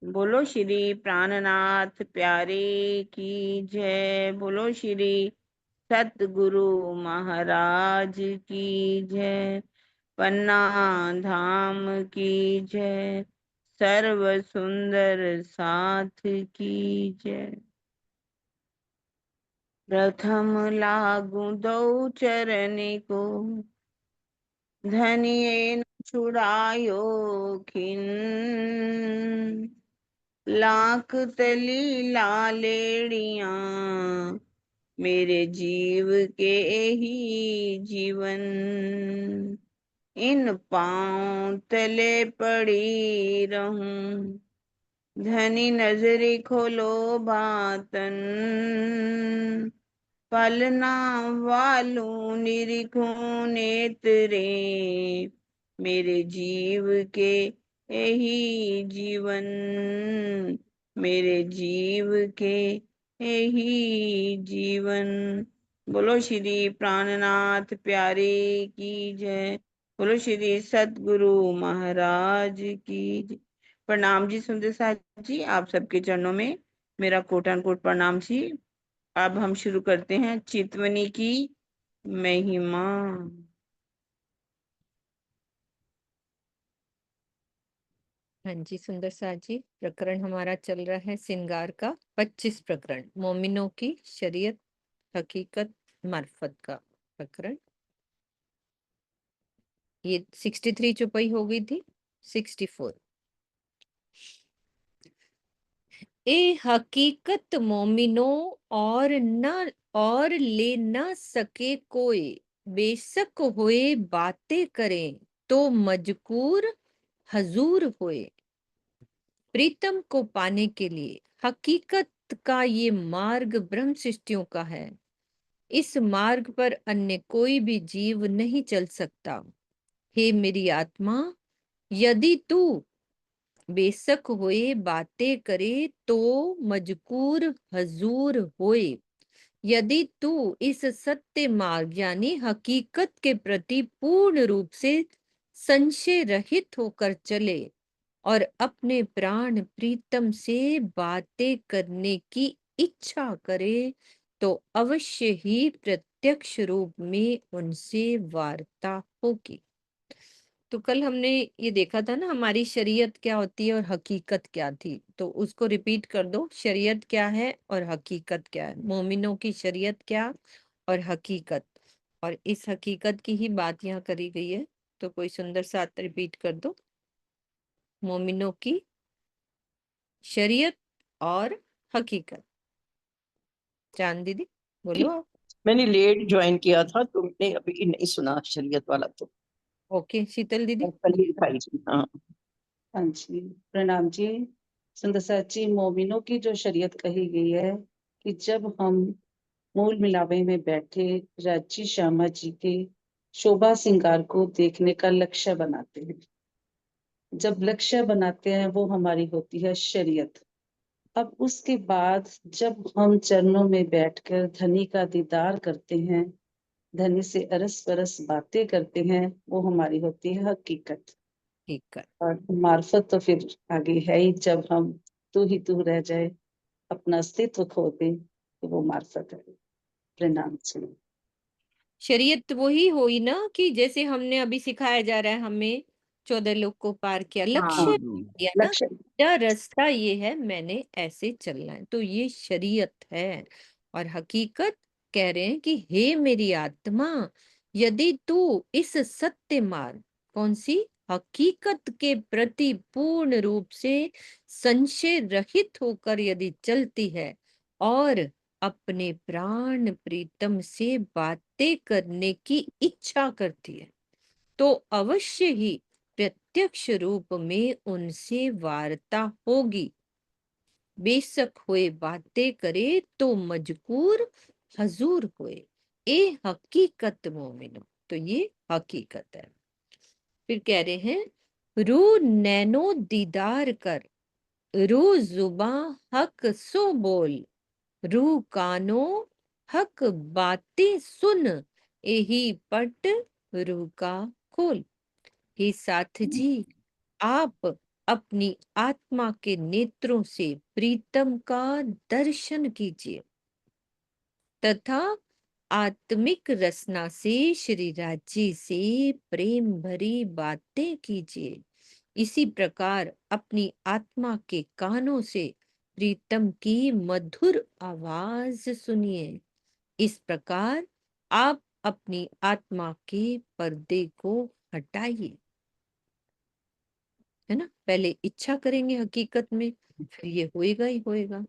बोलो श्री प्राणनाथ प्यारे की जय। बोलो श्री सतगुरु महाराज की जय। पन्ना धाम की जय। सर्व सुंदर साथ की जय। प्रथम लागू दो चरण को, धनिये न छुड़ायो खिन। लाख तली लालेड़ियां, मेरे जीव के ही जीवन। इन पांव तले पड़ी रहूं, धनी नजरी खोलो बातन। पलना वालू निरीखूं नेत्रे, मेरे जीव के यही जीवन। मेरे जीव के यही जीवन। बोलो श्री प्राणनाथ प्यारे की जय। बोलो श्री सतगुरु महाराज की जय। प्रणाम जी सुंदर साथ जी, आप सबके चरणों में मेरा कोटान कोट प्रणाम जी। अब हम शुरू करते हैं चितवनी की महिमा। हाँ जी सुंदर साथ जी, प्रकरण हमारा चल रहा है सिंगार का 25 प्रकरण, मोमिनों की शरीयत हकीकत मार्फत का प्रकरण। ये 63 चुपाई हो गई थी। 64। ए हकीकत मोमिनो और न और ले न सके कोई, बेशक होए बातें करें तो मजकूर हजूर होए। प्रीतम को पाने के लिए हकीकत का ये मार्ग ब्रह्म सृष्टियों का है। इस मार्ग पर अन्य कोई भी जीव नहीं चल सकता। हे मेरी आत्मा, यदि तू बेशक होए बातें करे तो मजकूर हजूर होए। यदि तू इस सत्य मार्ग यानी हकीकत के प्रति पूर्ण रूप से संशय रहित होकर चले और अपने प्राण प्रीतम से बातें करने की इच्छा करे, तो अवश्य ही प्रत्यक्ष रूप में उनसे वार्ता होगी। तो कल हमने ये देखा था ना, हमारी शरीयत क्या होती है और हकीकत क्या थी। तो उसको रिपीट कर दो, शरीयत क्या है और हकीकत क्या है। मोमिनों की शरीयत क्या और हकीकत, और इस हकीकत की ही बात यहाँ करी गई है। तो कोई सुंदर साथ रिपीट कर दो, मोमिनों की शरीयत और हकीकत। चांद दीदी बोलो आप। मैंने लेट ज्वाइन किया था, तुमने अभी नहीं सुना शरीयत वाला तो। ओके शीतल दीदी। कल ही दिखाई थी, हाँ। हाँ जी, प्रणाम जी। सुंदर साथ जी, मोमिनों की जो शरीयत कही गई है कि जब हम मूल मिलावे में बैठे राजी श्यामा जी के शोभा श्रृंगार को देखने का लक्ष्य बनाते हैं, जब लक्ष्य बनाते हैं वो हमारी होती है शरीयत। अब उसके बाद जब हम चरणों में बैठकर धनी का दीदार करते हैं, धनी से अरस परस बातें करते हैं, वो हमारी होती है हकीकत। ठीक है। और मार्फत तो फिर आगे है ही, जब हम तू ही तू रह जाए, अपना अस्तित्व खो दे, तो वो मार्फत है। प्रणाम जी। शरीयत वही हुई ना कि जैसे हमने अभी सिखाया जा रहा है, हमें 14 लोग को पार किया, हाँ, लक्ष्य दिया ना, लक्ष्य। मेरा रास्ता ये है, मैंने ऐसे चलना है, तो ये शरीयत है। और हकीकत कह रहे हैं कि हे मेरी आत्मा, यदि तू इस सत्य मार्ग, कौन सी, हकीकत के प्रति पूर्ण रूप से संशय रहित होकर यदि चलती है और अपने प्राण प्रीतम से बातें करने की इच्छा करती है, तो अवश्य ही प्रत्यक्ष रूप में उनसे वार्ता होगी। बेशक होए बातें करे तो मजकूर हजूर होए। ए हकीकत मोमिनो, तो ये हकीकत है। फिर कह रहे हैं, रू नैनो दीदार कर, रू जुबा हक सो बोल, रू कानो हक बातें सुन, यही पट रू का खोल। हे साथ जी, आप अपनी आत्मा के नेत्रों से प्रीतम का दर्शन कीजिए तथा आत्मिक रसना से श्री राज्य से प्रेम भरी बातें कीजिए। इसी प्रकार अपनी आत्मा के कानों से प्रीतम की मधुर आवाज सुनिए। इस प्रकार आप अपनी आत्मा के पर्दे को हटाइए, है ना। पहले इच्छा करेंगे हकीकत में, फिर ये होएगा ही होएगा।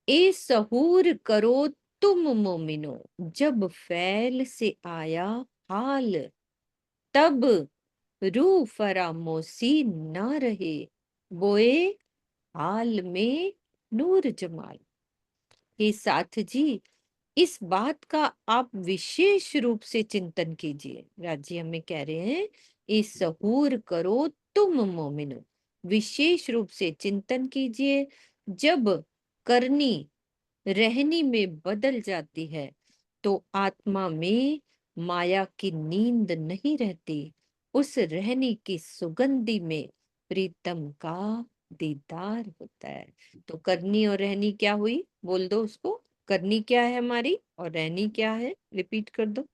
ए सहूर करो तुम मोमिनो, जब फैल से आया हाल, तब रू फरामोशी न रहे, बोए हाल में नूर जमाल। हे साथ जी, इस बात का आप विशेष रूप से चिंतन कीजिए। राजी हमें कह रहे हैं, इस सहूर करो तुम मोमिनो, विशेष रूप से चिंतन कीजिए। जब करनी रहनी में बदल जाती है तो आत्मा में माया की नींद नहीं रहती। उस रहनी की सुगंधि में प्रीतम का दीदार होता है। तो करनी और रहनी क्या हुई, बोल दो उसको। करनी क्या है हमारी और रहनी क्या है, रिपीट कर दो।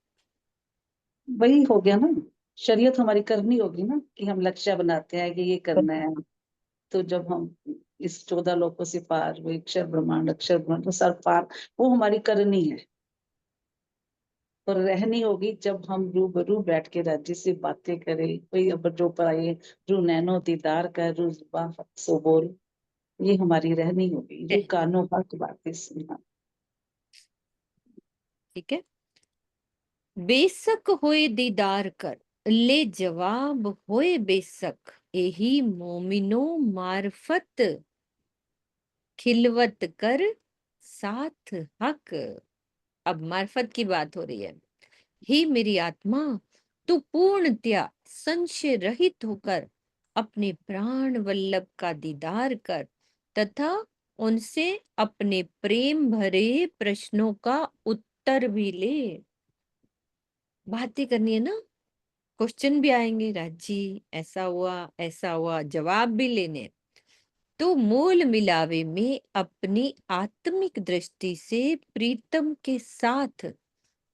वही हो गया ना, शरीयत हमारी करनी होगी ना, कि हम लक्ष्य बनाते हैं कि ये करना है। तो जब हम इस 14 लोकों से पार, वो अक्षर ब्रह्मांड तो सर पार, वो हमारी करनी है। और रहनी होगी जब हम रूबरू बैठ के राज्य से बातें करें, कोई अब जो पर आए, रू नैनो दीदार कर, रू जुबां सो बोल, ये हमारी रहनी होगी। रू कानों का बातें सुनना। ठीक है। बेशक होए दीदार कर, ले जवाब होए बेशक, यही मोमिनो मार्फत खिलवत कर साथ हक। अब मार्फत की बात हो रही है। हे मेरी आत्मा, तू पूर्णतया संशय रहित होकर अपने प्राण वल्लभ का दीदार कर तथा उनसे अपने प्रेम भरे प्रश्नों का उत्तर भी ले। बातें करनी है ना, क्वेश्चन भी आएंगे, राजी ऐसा हुआ, जवाब भी लेने। तो मूल मिलावे में अपनी आत्मिक दृष्टि से प्रीतम के साथ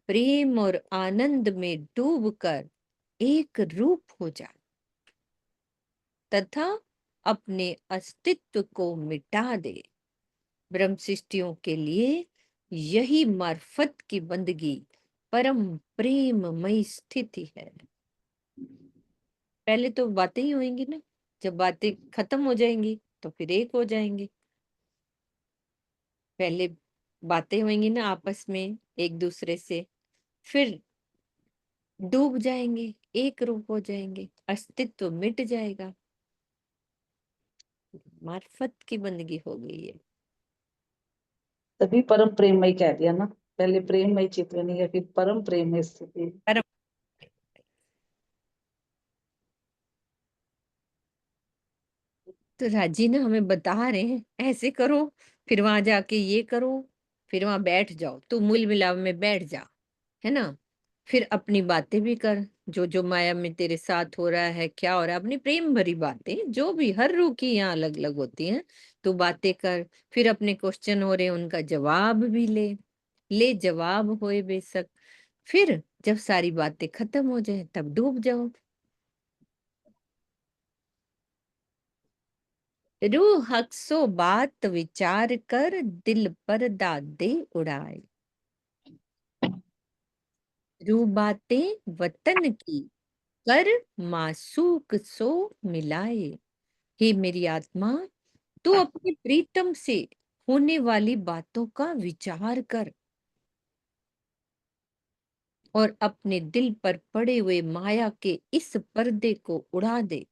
प्रेम और आनंद में डूबकर एक रूप हो जा तथा अपने अस्तित्व को मिटा दे। ब्रह्म सृष्टियों के लिए यही मार्फत की बंदगी परम प्रेममयी स्थिति है। पहले तो बातें ही होंगी ना, जब बातें खत्म हो जाएंगी तो फिर एक हो जाएंगे। पहले बातें होंगी ना आपस में एक दूसरे से, फिर डूब जाएंगे, एक रूप हो जाएंगे, अस्तित्व मिट जाएगा। मार्फत की बंदगी हो गई है। तभी परम प्रेममय कह दिया ना, पहले प्रेममय चित्र नहीं है, फिर परम प्रेममय स्थिति। परम। तो राजी ना हमें बता रहे हैं, ऐसे करो, फिर वहां जाके ये करो, फिर वहां बैठ जाओ, तू मूल मिलाव में बैठ जा, है ना। फिर अपनी बातें भी कर, जो जो माया में तेरे साथ हो रहा है, क्या हो रहा है, अपनी प्रेम भरी बातें, जो भी हर रूह की यहाँ अलग अलग होती हैं, तो बातें कर। फिर अपने क्वेश्चन हो रहे हैं उनका जवाब भी ले जवाब होए बेशक। फिर जब सारी बातें खत्म हो जाए तब डूब जाओ। रूह हक सो बात विचार कर, दिल पर दादे उड़ाए। रूह बातें वतन की कर, मासूक सो मिलाए। हे मेरी आत्मा, तू अपने प्रीतम से होने वाली बातों का विचार कर और अपने दिल पर पड़े हुए माया के इस पर्दे को उड़ा दे।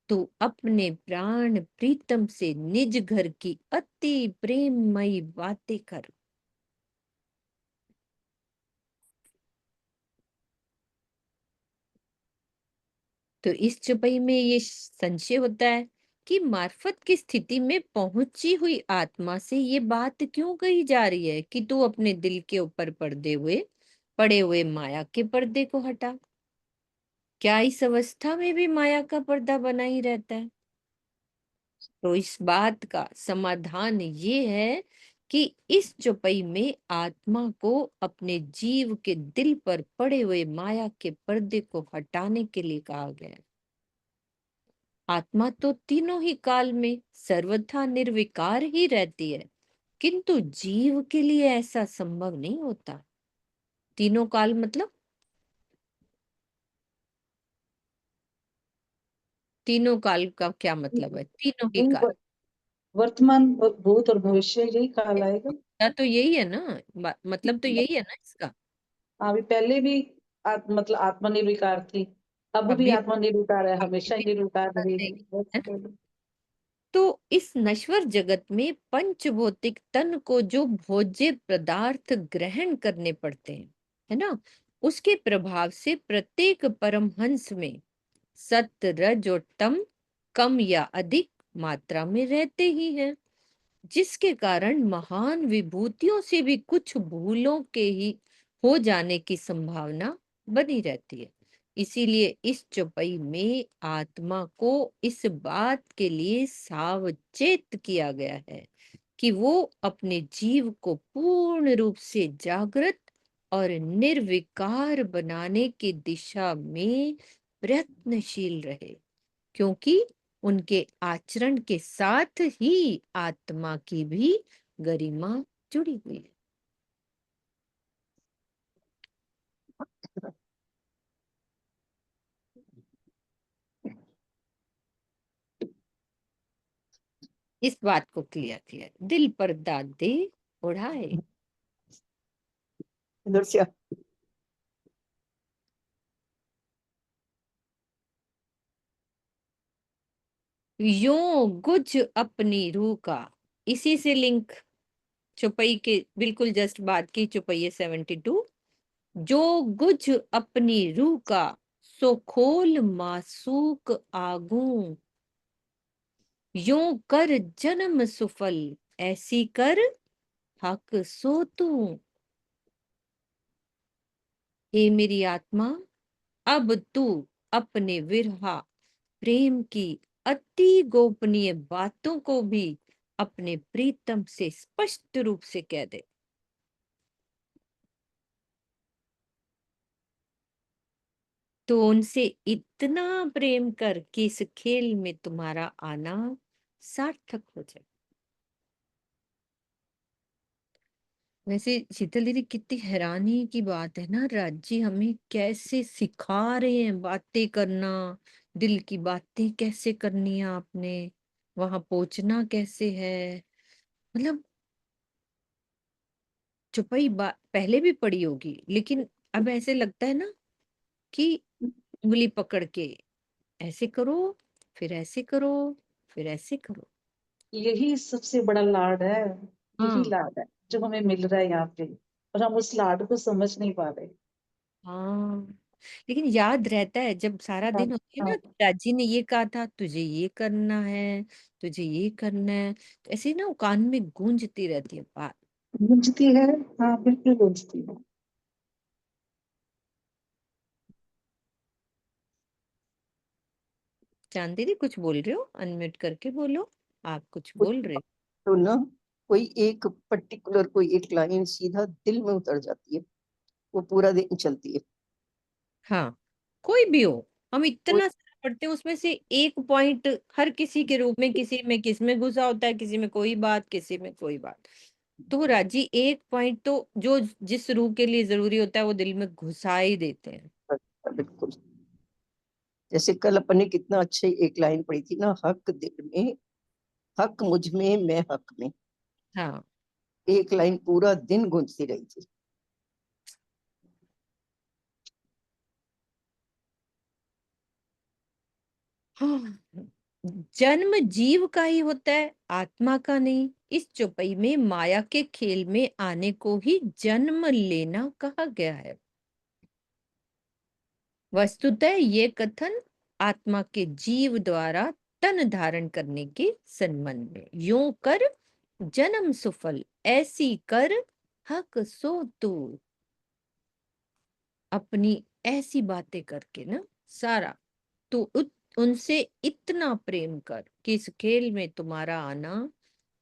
तो अपने प्राण प्रीतम से निज घर की अति प्रेममयी बातें कर। तो इस चुपई में ये संशय होता है कि मार्फत की स्थिति में पहुंची हुई आत्मा से ये बात क्यों कही जा रही है कि तू अपने दिल के ऊपर पड़े हुए माया के पर्दे को हटा। क्या इस अवस्था में भी माया का पर्दा बना ही रहता है? तो इस बात का समाधान ये है कि इस चौपाई में आत्मा को अपने जीव के दिल पर पड़े हुए माया के पर्दे को हटाने के लिए कहा गया है। आत्मा तो तीनों ही काल में सर्वथा निर्विकार ही रहती है, किंतु जीव के लिए ऐसा संभव नहीं होता। तीनों काल मतलब तीनों काल का क्या मतलब है? तीनों ही वही काल वर्तमान, भूत और भविष्य, यही काल आएगा। या तो यही है ना, मतलब तो यही है ना इसका। अभी पहले भी मतलब आत्मा निर्विकार थी, अब भी अभी आत्मा निर्विकार है, अभी हमेशा ही भी निर्विकार है रहेगी बस। ना? तो इस नश्वर जगत में पंचभौतिक तन को जो भोज्य पदार्थ ग्रहण करने पड़ते हैं, है ना, उसके प्रभाव से प्रत्येक परमहंस में सत्य रज और तम कम या अधिक मात्रा में रहते ही हैं, जिसके कारण महान विभूतियों से भी कुछ भूलों के ही हो जाने की संभावना बनी रहती है। इसीलिए इस चौपाई में आत्मा को इस बात के लिए सावचेत किया गया है कि वो अपने जीव को पूर्ण रूप से जागृत और निर्विकार बनाने की दिशा में प्रयत्नशील रहे, क्योंकि उनके आचरण के साथ ही आत्मा की भी गरिमा जुड़ी हुई है। इस बात को क्लियर किया, दिल पर दाग दे उड़ाए। इधर से यों गुज अपनी रूह का, इसी से लिंक चौपाई के बिल्कुल जस्ट बाद की चौपाई है 72। जो गुज अपनी रूह का, सो खोल मासूक आगू, यों कर जन्म सुफल, ऐसी कर हक सो तू। हे मेरी आत्मा, अब तू अपने विरहा प्रेम की अति गोपनीय बातों को भी अपने प्रीतम से स्पष्ट रूप से कह दे। तो उनसे इतना प्रेम कर कि इस खेल में तुम्हारा आना सार्थक हो जाए। वैसे शीतल दीदी, कितनी हैरानी की बात है ना, राजी हमें कैसे सिखा रहे हैं बातें करना, दिल की बातें कैसे करनी है आपने, वहां पहुंचना कैसे है। मतलब चौपाई पहले भी पड़ी होगी, लेकिन अब ऐसे लगता है ना कि उंगली पकड़ के ऐसे करो, फिर ऐसे करो, फिर ऐसे करो। यही सबसे बड़ा लाड है, यही हाँ लाड है जो हमें मिल रहा है यहाँ पे, और हम उस लाड को समझ नहीं पा रहे। हाँ, लेकिन याद रहता है जब सारा हाँ, दिन होती है ना, हाँ, तो दादी ने ये कहा था तुझे ये करना है, तुझे ये करना है, तो ऐसे ना वो कान में गूंजती रहती है बात। गूंजती है। हाँ, बिल्कुल गूंजती है। चांद दीदी कुछ बोल रहे हो? अनम्यूट करके बोलो, आप कुछ कुछ बोल रहे हो। तो ना, कोई एक पर्टिकुलर कोई एक लाइन सीधा दिल में उतर जाती है, वो पूरा दिन चलती है। हाँ, कोई भी हो, हम कोई इतना सारा पढ़ते हैं, उसमें से एक पॉइंट हर किसी के रूप में, किसी में किस में घुसा होता है, किसी में कोई बात, किसी में कोई बात। तो राजी एक पॉइंट तो जो जिस रूह के लिए जरूरी होता है वो दिल में घुसा ही देते हैं। बिल्कुल, जैसे कल अपन ने कितना अच्छे एक लाइन पढ़ी थी ना, हक दिल में, हक मुझ में, मैं हक में। हाँ एक लाइन पूरा दिन गूंजती रही थी। हाँ, जन्म जीव का ही होता है, आत्मा का नहीं। इस चौपाई में माया के खेल में आने को ही जन्म लेना कहा गया है। वस्तुतः ये कथन आत्मा के जीव द्वारा तन धारण करने के संबंध में, यूं कर जन्म सुफल, ऐसी कर हक सो तू, अपनी ऐसी बातें करके ना सारा। तू उनसे इतना प्रेम कर कि इस खेल में तुम्हारा आना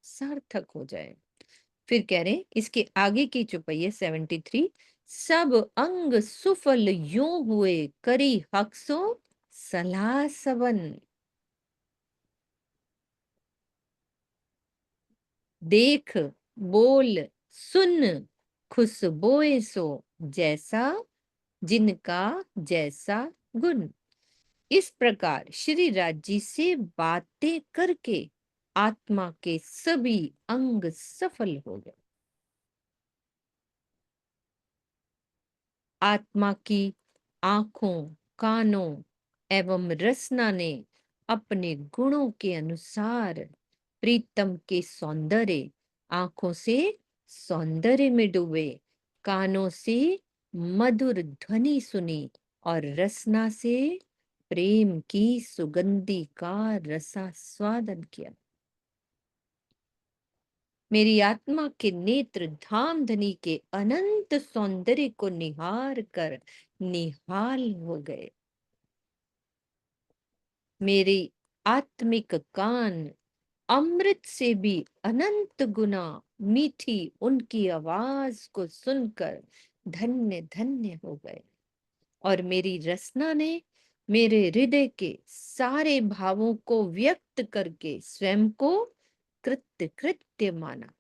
सार्थक हो जाए। फिर कह रहे हैं इसके आगे की चौपाई 73, सब अंग सुफल यूं हुए करी हक्सो सलाह सबन। देख बोल सुन खुशबोए सो जैसा जिनका जैसा गुण। इस प्रकार श्री राज जी से बातें करके आत्मा के सभी अंग सफल हो गए। आत्मा की आंखों, कानों एवं रसना ने अपने गुणों के अनुसार प्रीतम के सौंदर्य, आंखों से सौंदर्य में डूबे, कानों से मधुर ध्वनि सुनी और रसना से प्रेम की सुगंधि का रसास्वादन किया। मेरी आत्मा के नेत्र धामधनी के अनंत सौंदर्य को निहार कर निहाल हो गए। मेरी आत्मिक कान अमृत से भी अनंत गुना मीठी उनकी आवाज को सुनकर धन्य धन्य हो गए। और मेरी रसना ने मेरे हृदय के सारे भावों को व्यक्त करके स्वयं को कृत्य कृत्य माना।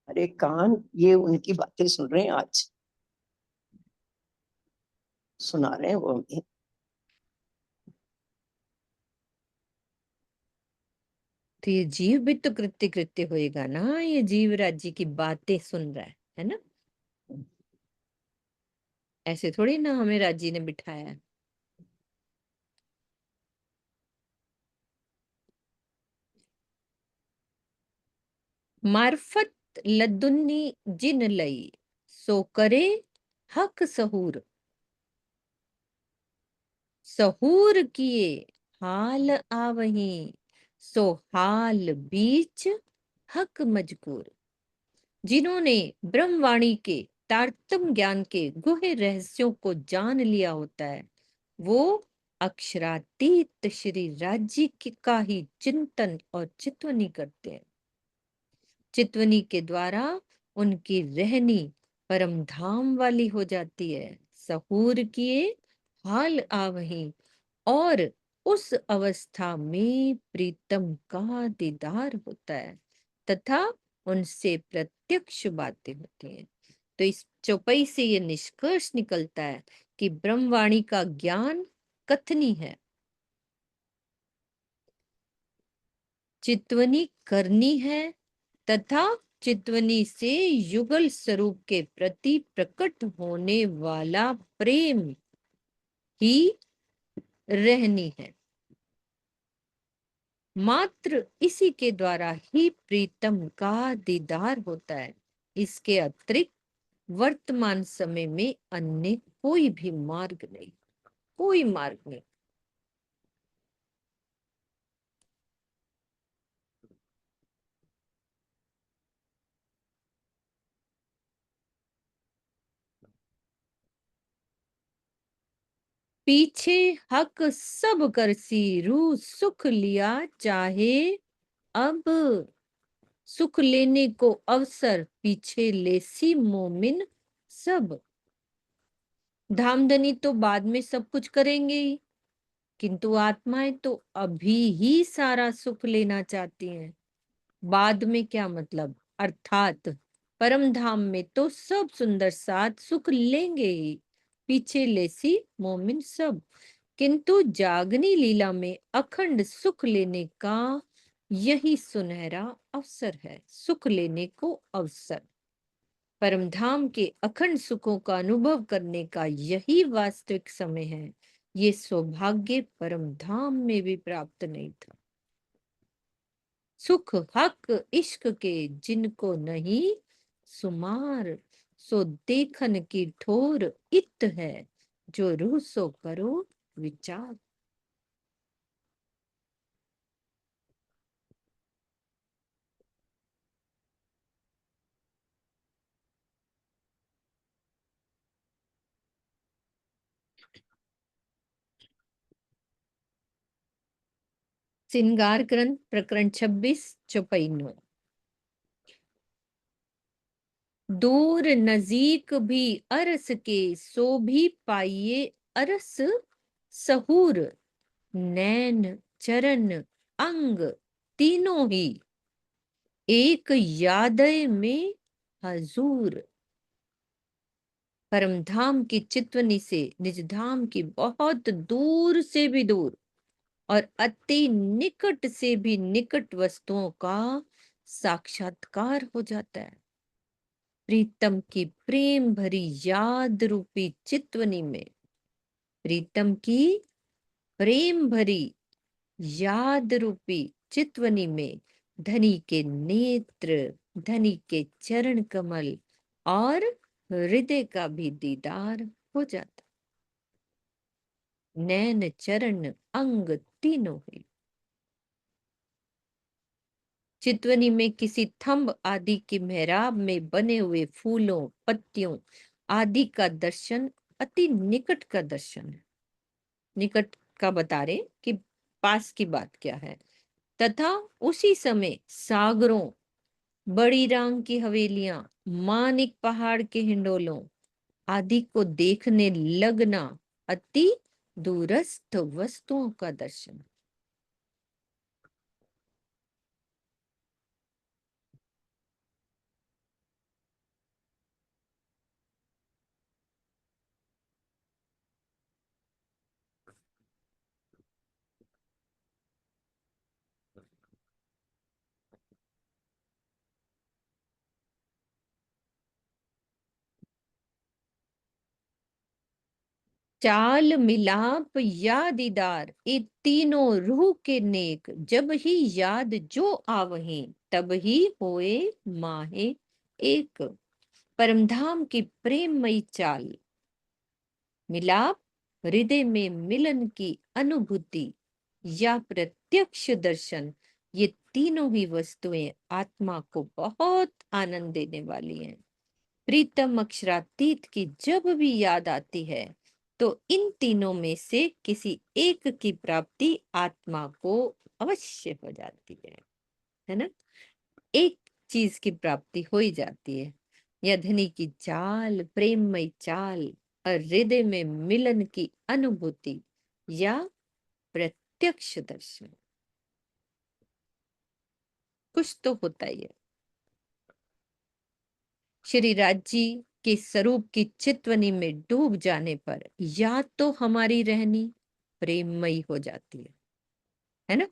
अरे कान ये उनकी बातें सुन रहे हैं, आज सुना रहे हैं वो हमें। तो ये जीव भी तो कृत्य कृत्य होएगा ना, ये जीव राज्य की बातें सुन रहा है ना। ऐसे थोड़ी ना हमें राजी ने बिठाया है। मार्फत लदुन्नी जिन लई सो करे हक सहूर। सहूर किए हाल आवही सो हाल बीच हक मजकूर। जिन्होंने ब्रह्मवाणी के तारतम ज्ञान के गुह्य रहस्यों को जान लिया होता है, वो अक्षरातीत श्री राज्य का ही चिंतन और चितवनी करते हैं। चितवनी के द्वारा उनकी रहनी परम धाम वाली हो जाती है। सहूर किए हाल आवही, और उस अवस्था में प्रीतम का दीदार होता है तथा उनसे प्रत्यक्ष बातें होती हैं। तो इस चौपाई से ये निष्कर्ष निकलता है कि ब्रह्मवाणी का ज्ञान कथनी है, चितवनी करनी है तथा चितवनी से युगल स्वरूप के प्रति प्रकट होने वाला प्रेम ही रहनी है। मात्र इसी के द्वारा ही प्रीतम का दीदार होता है। इसके अतिरिक्त वर्तमान समय में अन्य कोई भी मार्ग नहीं, कोई मार्ग नहीं। पीछे हक सब करसी रू सुख लिया चाहे अब। सुख लेने को अवसर पीछे लेसी मोमिन सब। धामधनी तो बाद में सब कुछ करेंगे ही, किंतु आत्माएं तो अभी ही सारा सुख लेना चाहती हैं। बाद में क्या मतलब, अर्थात परम धाम में तो सब सुंदर साथ सुख लेंगे ही, पीछे लेसी मोमिन सब। किंतु जागनी लीला में अखंड सुख लेने का यही सुनहरा अवसर है। सुख लेने को अवसर, परमधाम के अखंड सुखों का अनुभव करने का यही वास्तविक समय है। ये सौभाग्य परमधाम में भी प्राप्त नहीं था। सुख हक इश्क के जिनको नहीं सुमार, सो देखन की ठोर इत है जो रूह सो करो विचार। श्रृंगार ग्रंथ प्रकरण 26 चौपाई 9। दूर नजीक भी अरस के सो भी पाइए अरस सहूर, नैन चरण अंग तीनों ही एक यादय में हजूर। परमधाम की चितवनी से निजधाम की बहुत दूर से भी दूर और अति निकट से भी निकट वस्तुओं का साक्षात्कार हो जाता है। प्रीतम की प्रेम भरी याद रूपी चितवनी में, प्रीतम की प्रेम भरी याद रूपी चितवनी में धनी के नेत्र, धनी के चरण कमल और हृदय का भी दीदार हो जाता। नैन चरण अंग तीनों ही। चितवनी में किसी थंब आदि की मेहराब में बने हुए फूलों, पत्तियों आदि का दर्शन अति निकट का दर्शन है। निकट का बता रहे कि पास की बात क्या है। तथा उसी समय सागरों, बड़ी रांग की हवेलियां, मानिक पहाड़ के हिंडोलों आदि को देखने लगना अति दूरस्थ वस्तुओं का दर्शन। चाल मिलाप या दीदार ये तीनों रूह के नेक, जब ही याद जो आवही तब ही होए माहे एक। परमधाम की प्रेममयी चाल, मिलाप हृदय में मिलन की अनुभूति या प्रत्यक्ष दर्शन, ये तीनों ही वस्तुएं आत्मा को बहुत आनंद देने वाली हैं। प्रीतम अक्षरातीत की जब भी याद आती है तो इन तीनों में से किसी एक की प्राप्ति आत्मा को अवश्य हो जाती है ना। एक चीज की प्राप्ति हो ही जाती है, या धनी की चाल, प्रेममय चाल और हृदय में मिलन की अनुभूति या प्रत्यक्ष दर्शन, कुछ तो होता ही है। श्री राज जी के स्वरूप की चितवनी में डूब जाने पर या तो हमारी रहनी प्रेममयी हो जाती है ना।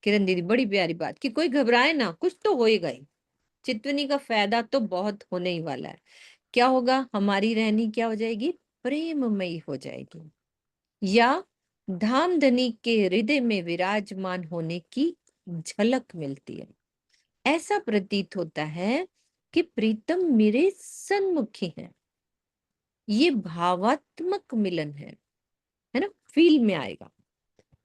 किरण दीदी बड़ी प्यारी बात कि कोई घबराए ना, कुछ तो होएगा ही। चितवनी का फायदा तो बहुत होने ही वाला है। क्या होगा? हमारी रहनी क्या हो जाएगी? प्रेममयी हो जाएगी, या धाम धनी के हृदय में विराजमान होने की झलक मिलती है। ऐसा प्रतीत होता है कि प्रीतम मेरे सन्मुखी हैं। ये भावात्मक मिलन है ना, फील में आएगा।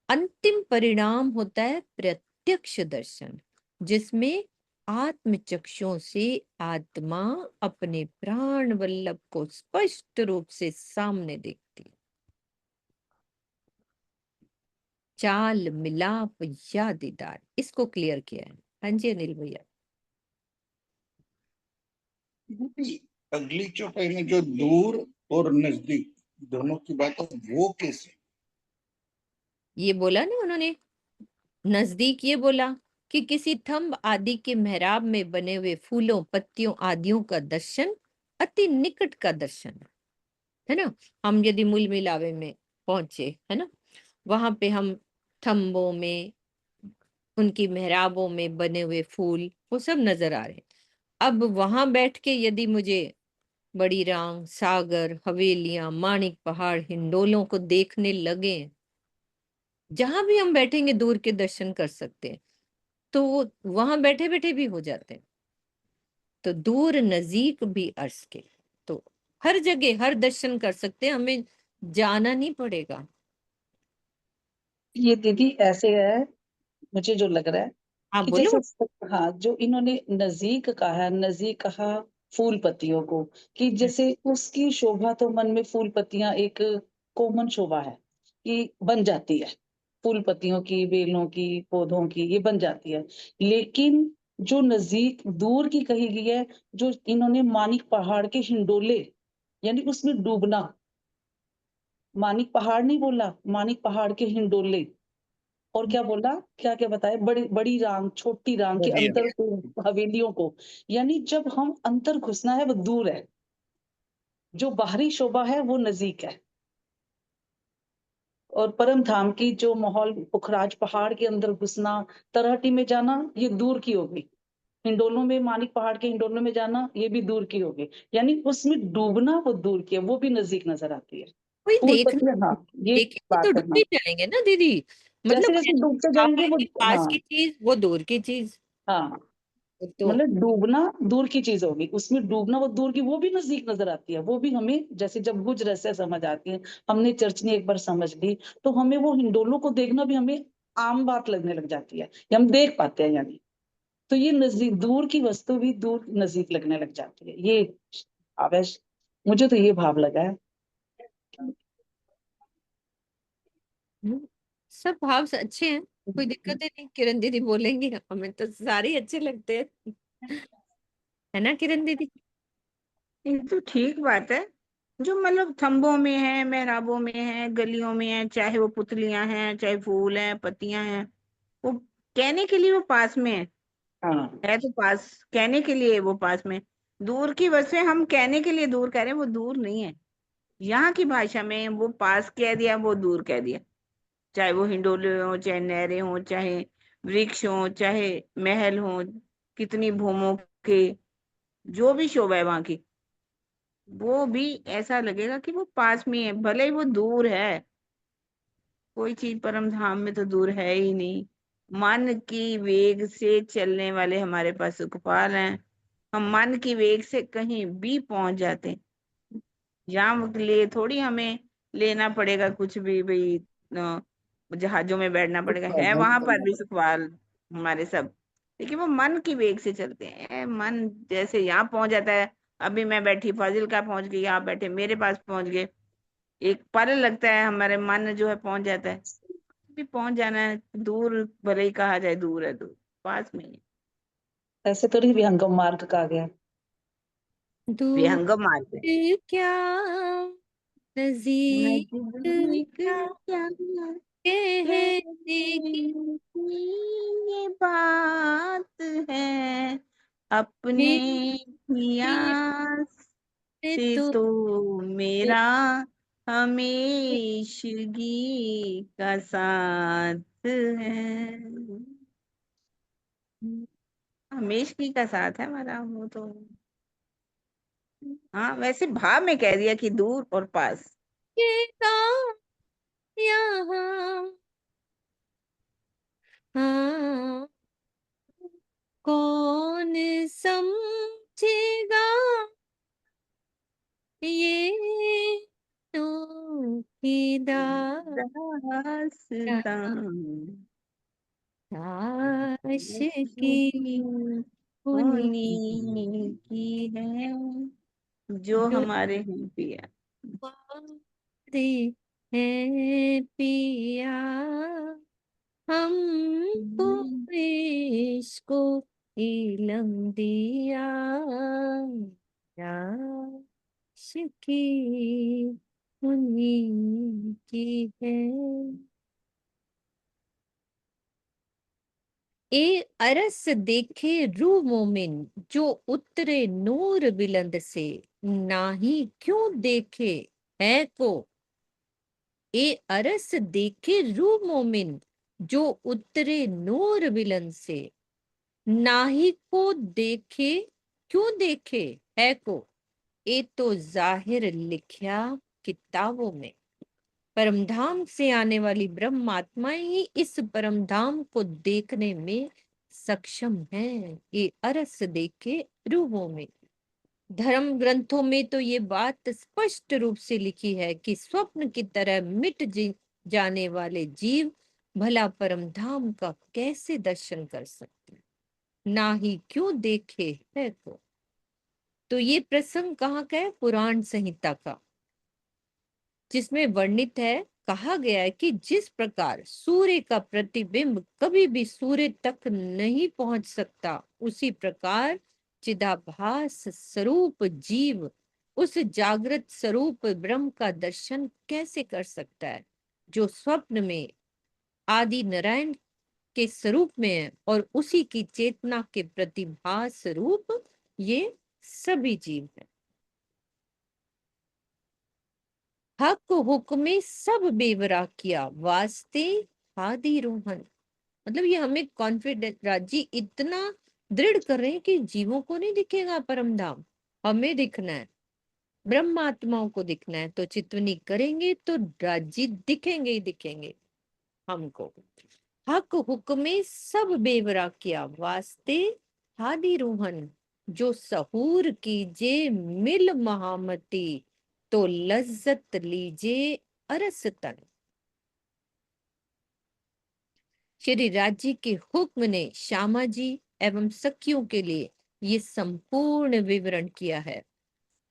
अंतिम परिणाम होता है प्रत्यक्ष दर्शन, जिसमें आत्म चक्षुओं से आत्मा अपने प्राण वल्लभ को स्पष्ट रूप से सामने देखती है। चाल मिलाप या दीदार, इसको क्लियर किया है। हाँ जी अनिल भैया। अगली चौपाई में जो दूर और नजदीक दोनों की बात है, वो कैसे? ये बोला ना उन्होंने, नजदीक ये बोला कि किसी थंब आदि के मेहराब में बने हुए फूलों, पत्तियों आदियों का दर्शन अति निकट का दर्शन है ना। हम यदि मूल मिलावे में पहुंचे है ना, वहां पे हम थंबों में, उनकी मेहराबों में बने हुए फूल वो सब नजर आ रहे हैं। अब वहां बैठ के यदि मुझे बड़ी रांग, सागर, हवेलियां, माणिक पहाड़, हिंडोलों को देखने लगे, जहां भी हम बैठेंगे दूर के दर्शन कर सकते हैं, तो वो वहां बैठे बैठे भी हो जाते हैं। तो दूर नजीक भी अर्श के, तो हर जगह हर दर्शन कर सकते हैं, हमें जाना नहीं पड़ेगा। ये दीदी ऐसे है, मुझे जो लग रहा है आप कि बोलो। जैसे, हाँ, जो इन्होंने नजीक कहा, नजीक कहा फूल पत्तियों को, कि जैसे उसकी शोभा तो मन में फूल पत्तियां एक कॉमन शोभा है कि बन जाती है। फूल पत्तियों की, बेलों की, पौधों की, ये बन जाती है। लेकिन जो नजदीक दूर की कही गई है, जो इन्होंने मानिक पहाड़ के हिंडोले यानी उसमें डूबना, मानिक पहाड़ नहीं बोला, मानिक पहाड़ के हिंडोले, और क्या बोला, क्या क्या बताया, बड़ी बड़ी रांग, छोटी रांग के बढ़िया। अंतर को, हवेलियों को, यानी जब हम अंतर घुसना है वो दूर है, जो बाहरी शोभा है वो नजदीक है। और परम धाम की जो माहौल, पुखराज पहाड़ के अंदर घुसना, तरहटी में जाना, ये दूर की होगी। हिंडोलों में, मानिक पहाड़ के हिंडोलों में जाना, ये भी दूर की होगी। यानी उसमें डूबना वो दूर की है, वो भी नजदीक नजर आती है। कोई फूल देखना, पत्तियां, हाँ, ये देखेंगे तो बात है। डूब हाँ, ही जाएंगे ना दीदी। मतलब जैसे जैसे ऐसा डूबते कहा जाएंगे है वो, कि पास हाँ की चीज वो दूर की चीज। हाँ, तो मतलब डूबना दूर की चीज होगी, उसमें डूबना वो दूर की, वो भी नजदीक नजर आती है। वो भी हमें जैसे जब गुज रहस्य समझ आती है, हमने चर्चनी एक बार समझ ली, तो हमें वो हिंडोलों को देखना भी हमें आम बात लगने लग जाती है, ये हम देख पाते हैं यानी। तो ये नजदीक, दूर की वस्तु भी दूर नजदीक लगने लग जाती है, ये आवेश, मुझे तो ये भाव लगा है। सब भाव से अच्छे हैं, कोई दिक्कत ही नहीं। किरण दीदी बोलेंगी, हमें तो सारे ही अच्छे लगते हैं, है ना किरण दीदी? ये तो ठीक बात है। जो मतलब थंबों में है, मेहराबों में है, गलियों में है, चाहे वो पुतलियां हैं, चाहे फूल हैं, पत्तियां हैं, वो कहने के लिए वो पास में हाँ, है तो पास, कहने के लिए वो पास में। दूर की वस्तुएं हम कहने के लिए दूर कह रहे हैं, वो दूर नहीं है। यहाँ की भाषा में वो पास कह दिया, वो दूर कह दिया। चाहे वो हिंडोले हो, चाहे नहरें हो, चाहे वृक्ष हो, चाहे महल हो, कितनी भूमों के, जो भी शोभा है वहां की, वो भी ऐसा लगेगा कि वो पास में है, भले ही वो दूर है। कोई चीज परम धाम में तो दूर है ही नहीं। मन की वेग से चलने वाले हमारे पास सुखपाल हैं। हम मन की वेग से कहीं भी पहुंच जाते हैं। यहाँ के लिए थोड़ी हमें लेना पड़ेगा कुछ भी भाई, जहाजों में बैठना पड़ेगा, है वहां पर भी सुखपाल हमारे सब। लेकिन वो मन की वेग से चलते हैं। मन जैसे यहाँ पहुंच जाता है, अभी मैं बैठी फाजिल का पहुंच गई, आप बैठे मेरे पास पहुंच गए, एक पल लगता है, हमारे मन जो है पहुंच जाता है। भी पहुंच जाना है, दूर भले ही कहा जाए दूर है, दूर पास में ही है। ऐसे तो नहीं विहंगम मार्ग कहा गया। दूर विहंगम मार्ग है। क्या, नजदीक नजदीक क्या, क्या कहने की कहने की ये बात है, अपने मेरी हिया से तो तो मेरा हमेशगी का साथ है। हमेशगी का साथ है हमारा वो तो। हाँ, वैसे भाव में कह दिया कि दूर और पास। ये काम यहाँ, हाँ, कौन समझेगा ये तो दास्तां काश की होनी होनी की है, जो जो हमारे हैं पिया। हमारे हैं पिया, हमको इश्को इलम दिया, आशिकी उन्हीं की है। ए अरस देखे रू मोमिन, जो उतरे नूर बिलंद से, नाही क्यों देखे है को। ए अरस देखे रू मोमिन, जो उतरे नूर बिलंद से, नाही को देखे क्यों देखे है को। ए तो जाहिर लिखा किताबों में। परमधाम से आने वाली ब्रह्म आत्माएं ही इस परमधाम को देखने में सक्षम हैं। ये अरस देखे रूपों में। धर्म ग्रंथों में तो ये बात स्पष्ट रूप से लिखी है कि स्वप्न की तरह जाने वाले जीव भला परमधाम का कैसे दर्शन कर सकते हैं, ना ही क्यों देखे है तो ये प्रसंग कहाँ का है? पुराण संहिता का, जिसमें वर्णित है कहा गया है कि जिस प्रकार सूर्य का प्रतिबिंब कभी भी सूर्य तक नहीं पहुंच सकता, उसी प्रकार चिदाभास स्वरूप जीव उस जागृत स्वरूप ब्रह्म का दर्शन कैसे कर सकता है, जो स्वप्न में आदि नारायण के स्वरूप में है और उसी की चेतना के प्रतिभास स्वरूप ये सभी जीव हैं। हक हुक्मे सब बेवरा किया, वास्ते आदि रोहन। मतलब ये हमें कॉन्फिडेंट राजी इतना दृढ़ कर रहे हैं कि जीवों को नहीं दिखेगा परम धाम, हमें दिखना है, ब्रह्मात्माओं को दिखना है। तो चितवनी करेंगे तो राजी दिखेंगे ही दिखेंगे हमको। हक हुक्मे सब बेवरा किया, वास्ते आदि रोहन। जो सहूर कीजे मिल महामती, तो लज्जत लीजे अरस तन। श्री राज्य के हुक्म ने श्यामा जी एवं सखियों के लिए ये संपूर्ण विवरण किया है।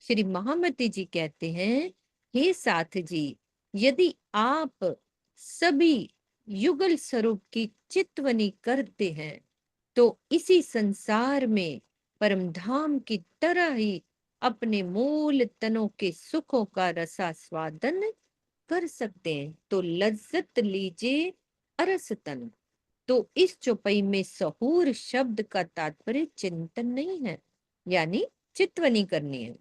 श्री महामती जी कहते हैं, हे साथ जी, यदि आप सभी युगल स्वरूप की चितवनी करते हैं तो इसी संसार में परमधाम की तरह ही अपने मूल तनों के सुखों का रसास्वादन कर सकते हैं। तो लज्जत लीजिए अरस तन। तो इस चौपाई में सहूर शब्द का तात्पर्य चिंतन नहीं है, यानी चितवनी करनी है।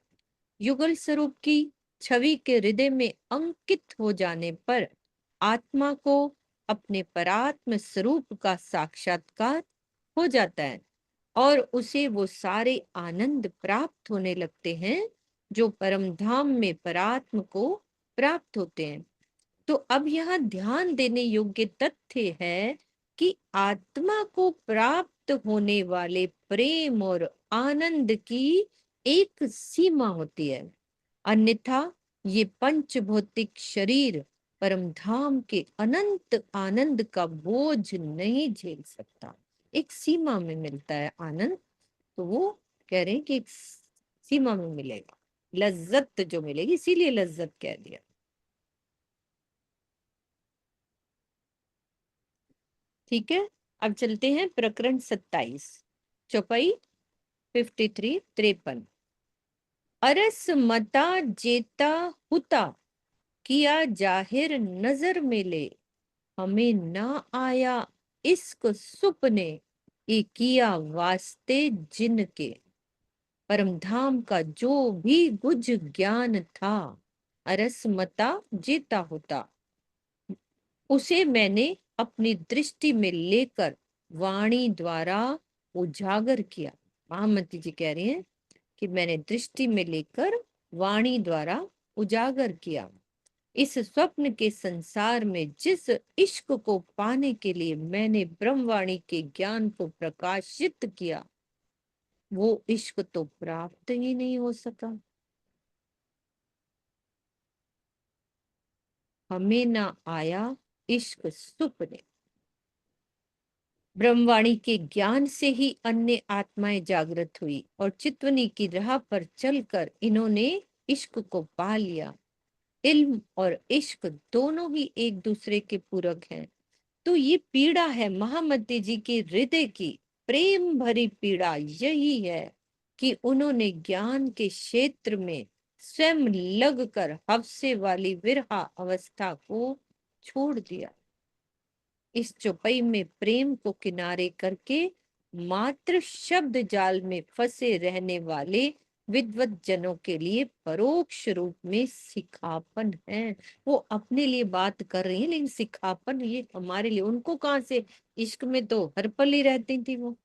युगल स्वरूप की छवि के हृदय में अंकित हो जाने पर आत्मा को अपने परात्म स्वरूप का साक्षात्कार हो जाता है और उसे वो सारे आनंद प्राप्त होने लगते हैं जो परम धाम में परात्म को प्राप्त होते हैं। तो अब यहाँ ध्यान देने योग्य तथ्य है कि आत्मा को प्राप्त होने वाले प्रेम और आनंद की एक सीमा होती है, अन्यथा ये पंच भौतिक शरीर परमधाम के अनंत आनंद का बोझ नहीं झेल सकता। एक सीमा में मिलता है आनंद, तो वो कह रहे हैं कि एक सीमा में मिलेगा, लज्जत जो मिलेगी, इसीलिए लज्जत कह दिया। ठीक है, अब चलते हैं प्रकरण 27, चौपाई 53-53। अरस मता जेता हुता, किया जाहिर नजर मिले, हमें ना आया इश्क सुपने, ये किया वास्ते जिनके। परमधाम का जो भी गुज ज्ञान था, अरस मता जेता होता, उसे मैंने अपनी दृष्टि में लेकर वाणी द्वारा उजागर किया। महामती जी कह रही हैं कि मैंने दृष्टि में लेकर वाणी द्वारा उजागर किया। इस स्वप्न के संसार में जिस इश्क को पाने के लिए मैंने ब्रह्मवाणी के ज्ञान को प्रकाशित किया, वो इश्क तो प्राप्त ही नहीं हो सका। हमें ना आया इश्क सुपने। ब्रह्मवाणी के ज्ञान से ही अन्य आत्माएं जागृत हुई और चितवनी की राह पर चलकर इन्होंने इश्क को पा लिया। इल्म और इश्क दोनों ही एक दूसरे के पूरक हैं। तो ये पीड़ा है महामती जी के हृदय की, प्रेम भरी पीड़ा यही है कि उन्होंने ज्ञान के क्षेत्र में स्वयं लगकर हफ्से वाली विरहा अवस्था को छोड़ दिया। इस चौपाई में प्रेम को किनारे करके मात्र शब्द जाल में फंसे रहने वाले विद्वत जनों के लिए परोक्ष रूप में सिखापन है। वो अपने लिए बात कर रही है, लेकिन सिखापन ये हमारे लिए। उनको कहाँ से, इश्क में तो हर पल ही रहती थी वो।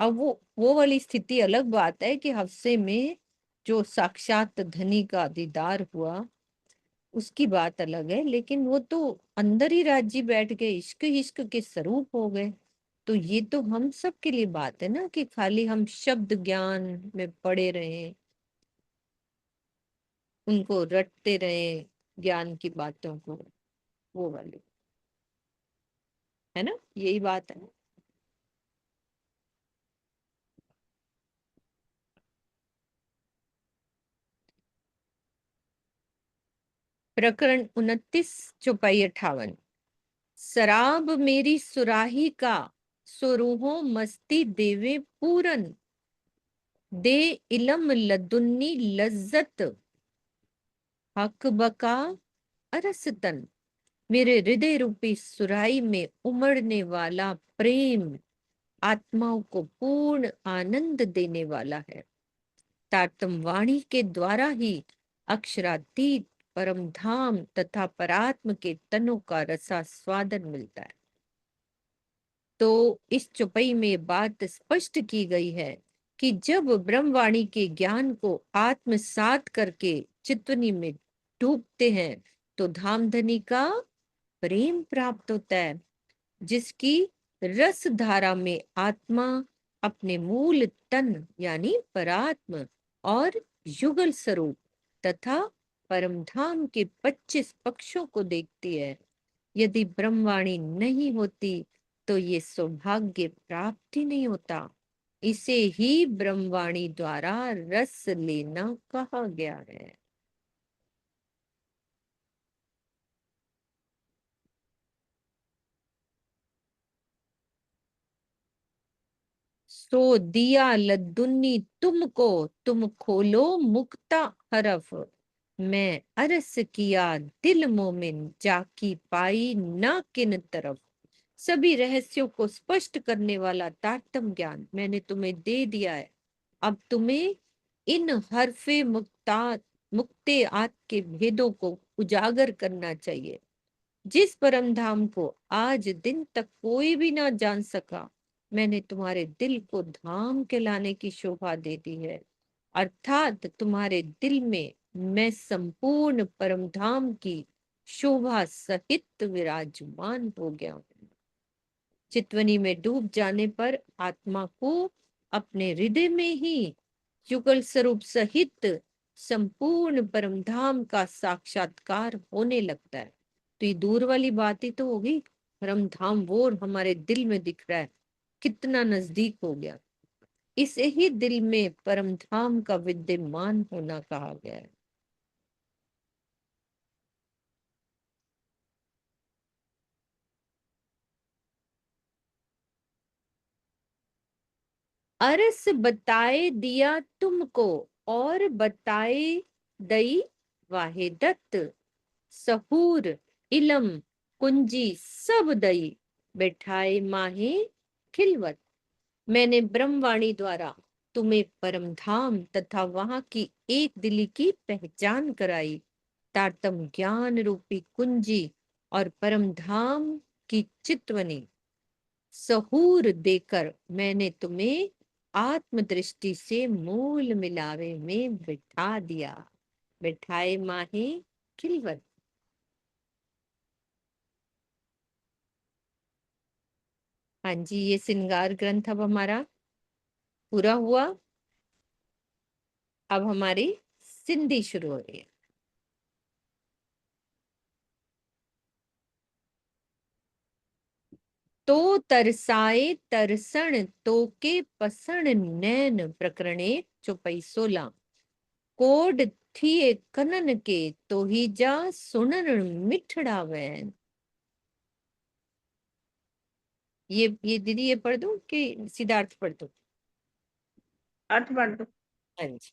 अब वो वाली स्थिति अलग बात है कि हफ्से में जो साक्षात धनी का दीदार हुआ, उसकी बात अलग है, लेकिन वो तो अंदर ही राज्य बैठ गए, इश्क इश्क के स्वरूप हो गए। तो ये तो हम सब के लिए बात है ना कि खाली हम शब्द ज्ञान में पड़े रहे, उनको रटते रहे, ज्ञान की बातों को, वो वाली है ना, यही बात है। प्रकरण 29 चौपाई 58। शराब मेरी सुराही का, सुरूहों मस्ती देवे पूरन, दे इलम लदुन्नी लज्जत, हक बका अरसतन। मेरे हृदय रूपी सुराही में उमड़ने वाला प्रेम आत्माओं को पूर्ण आनंद देने वाला है। तारतम वाणी के द्वारा ही अक्षरातीत परम धाम तथा परात्म के तनों का रसास्वादन मिलता है। तो इस चौपाई में बात स्पष्ट की गई है कि जब ब्रह्मवाणी के ज्ञान को आत्मसात करके चित्तवनी में डूबते हैं तो धामधनी का प्रेम प्राप्त होता है, जिसकी रस धारा में आत्मा अपने मूल तन यानी परात्म और युगल स्वरूप तथा परमधाम के 25 पक्षों को देखती है। यदि ब्रह्मवाणी नहीं होती तो ये सौभाग्य प्राप्त ही नहीं होता। इसे ही ब्रह्मवाणी द्वारा रस लेना कहा गया है। सो दिया लद्दुन्नी तुमको, तुम खोलो मुक्ता हरफ, मैं अरस किया दिल मोमिन, जाकी पाई ना किन तरफ। सभी रहस्यों को स्पष्ट करने वाला तारतम ज्ञान मैंने तुम्हें दे दिया है। अब तुम्हें इन हरफे मुक्ते आत के भेदों को उजागर करना चाहिए, जिस परम धाम को आज दिन तक कोई भी ना जान सका। मैंने तुम्हारे दिल को धाम के लाने की शोभा दे दी है, अर्थात तुम्हारे दिल में मैं संपूर्ण परम धाम की शोभा सहित विराजमान हो गया हूँ। चितवनी में डूब जाने पर आत्मा को अपने हृदय में ही युगल स्वरूप सहित संपूर्ण परमधाम का साक्षात्कार होने लगता है। तो ये दूर वाली बात ही तो होगी, परमधाम वो हमारे दिल में दिख रहा है, कितना नजदीक हो गया। इसे ही दिल में परमधाम का विद्यमान होना कहा गया है। अरस बताए दिया तुमको, और बताए दई वाहिदत, सहूर इलम कुंजी सब दई, बैठाए माहे खिलवत। मैंने ब्रह्मवाणी द्वारा तुम्हें परमधाम तथा वहां की एक दिली की पहचान कराई। तारतम ज्ञान रूपी कुंजी और परमधाम की चितवनी सहूर देकर मैंने तुम्हें आत्मदृष्टि से मूल मिलावे में बिठा दिया। बिठाए माहे खिलवत। हाँ जी, ये श्रृंगार ग्रंथ अब हमारा पूरा हुआ। अब हमारी सिंधी शुरू हो रही है। तो तरसाए तरसण तो के पसण नैन, प्रकरणे चौपाई 16। कोड थिए कनन के, तो ही जा सुनन मिठड़ा वैन। ये दीदी ये पढ़ दूं कि सिद्धार्थ पढ़ दूं? अर्थ पढ़ दो, हाँ जी।